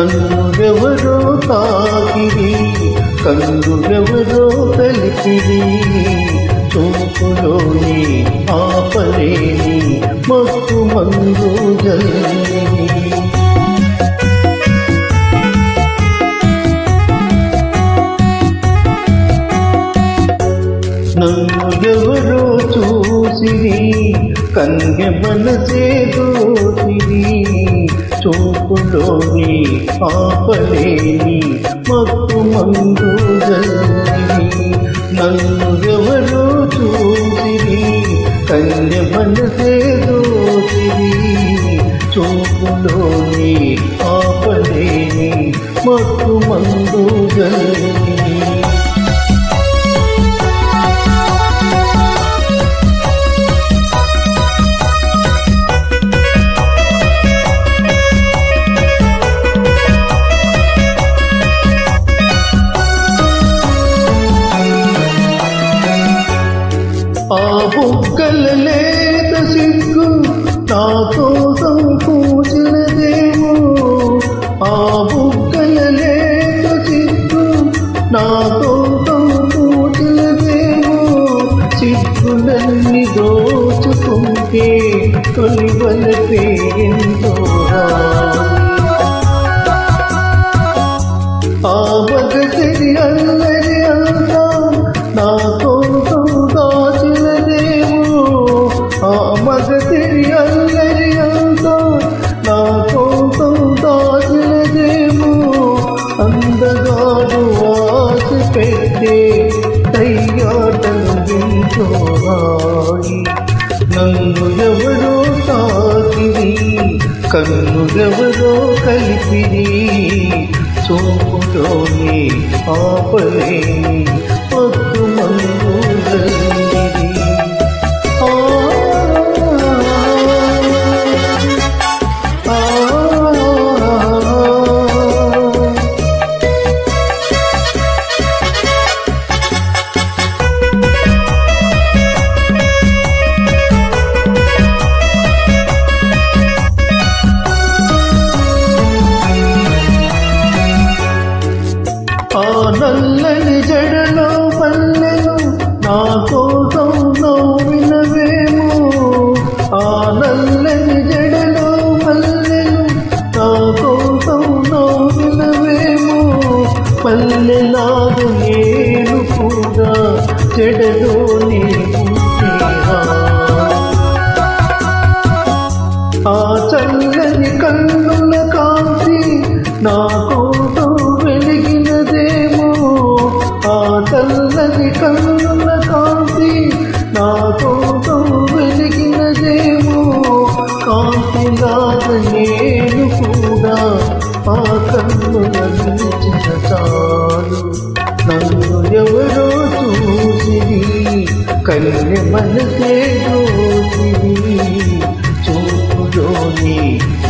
నన్నురెవరో తాకిరి కన్నురెవరో కలిపిరి చూపులోని ఆపలేని మత్తు మందు జల్లిని నన్నురెవరో చూసిరి కన్య మనసే దోసిరి చూపులోని ఆపలేని మత్తు మందు జల్లిని నన్నురెవరో చూసిరి కన్య మనసే దోసిరి చూపులోని ఆపలేని మత్తు మందు జల్లిని ఆ బుగ్గల లేత సిగ్గు నా కోసం పూచినదేమో ఆ బుగ్గల లేత సిగ్గు నా కోసం పూచినదేమో సిగ్గులన్నీ దోచుకుంటే తొలివలపే ఎంతో ఆ మగసిరి అల్లరి అంతా నా కోసం ఆ మగసిరి అల్లరి అంతా నా కోసం దాచినదేమో అందగాడు ఆశ పెట్టే తయ్యాటలు వింటోరాయి నన్ను ఎవరో తాకిరి కన్నులెవరో కలిపిరి చూపులోని ఆపలేని మత్తు మందు జల్లిరి నల్లని జడలో పల్లెను నా కోసం నవ్వినవేమో ఆ నల్లని జడలో పల్లెను నా కోసం నవ్వినవేమో పల్లెలాగా నేను కూడా జడలో నీవు ఆ చల్లని కన్నుల కాంతి నా కోసం వెలిగినదేమో ఆ చల్లని కన్నుల కాంతి నా కోసం వెలిగినదేమో కాంతిలాగా నేను కూడా ఆ కన్నుల నిలిచిన చాలు నన్ను ఎవరో చూసిరి కన్య మనసే దోసిరి చూపులోని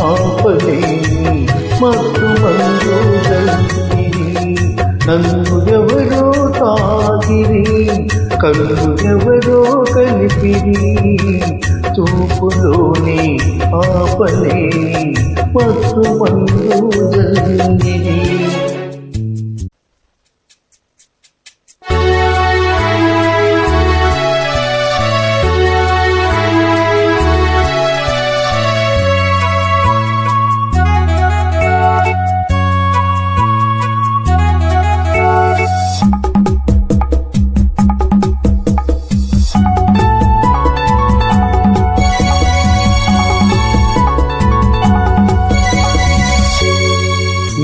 ఆపలేని మత్తు మందు జల్లిరి నన్ను ఎవరో తాకిరి కన్ను ఎవరో కలిపిరి చూపులోని ఆపలేని మత్తు మందు జల్లిరి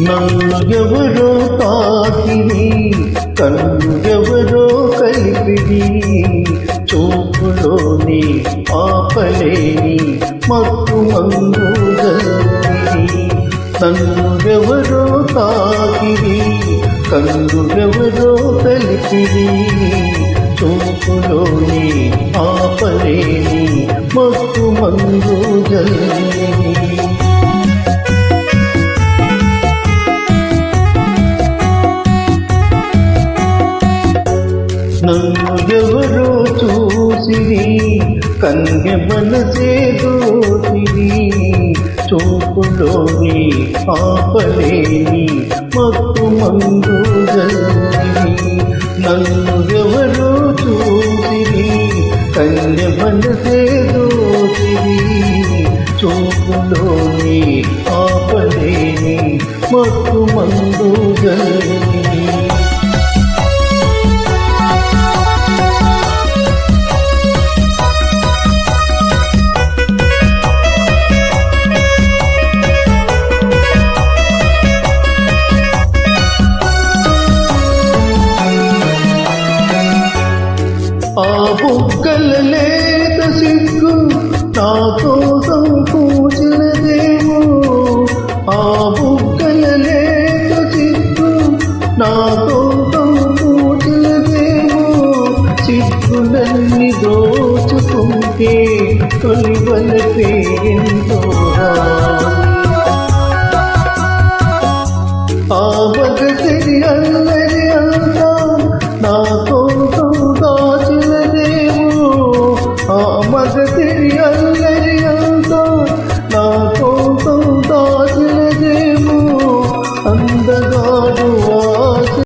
నన్ను ఎవరో తాకిరి కన్ను ఎవరో కలిపిరి చూపులోని ఆపలేని మత్తు మందు జల్లిరి నన్ను ఎవరో తాకిరి కన్ను ఎవరో కలిపిరి చూపులోని ఆపలేని మత్తు మందు జల్లిరి నన్ను ఎవరో చూసిరి కన్య మనసే దోసిరి చూపులోని ఆపలేని మత్తు మందు జల్లిని నన్ను ఎవరో చూసిరి కన్య మనసే దోసిరి చూపులోని ఆపలేని మత్తు మందు జల్లిని ఆ బుగ్గల లేత సిగ్గు నా కోసం పూచినదేమో ఆ బుగ్గల లేత సిగ్గు నా కోసం పూచినదేమో సిగ్గులన్నీ దోచుకుంటే తొలివలపే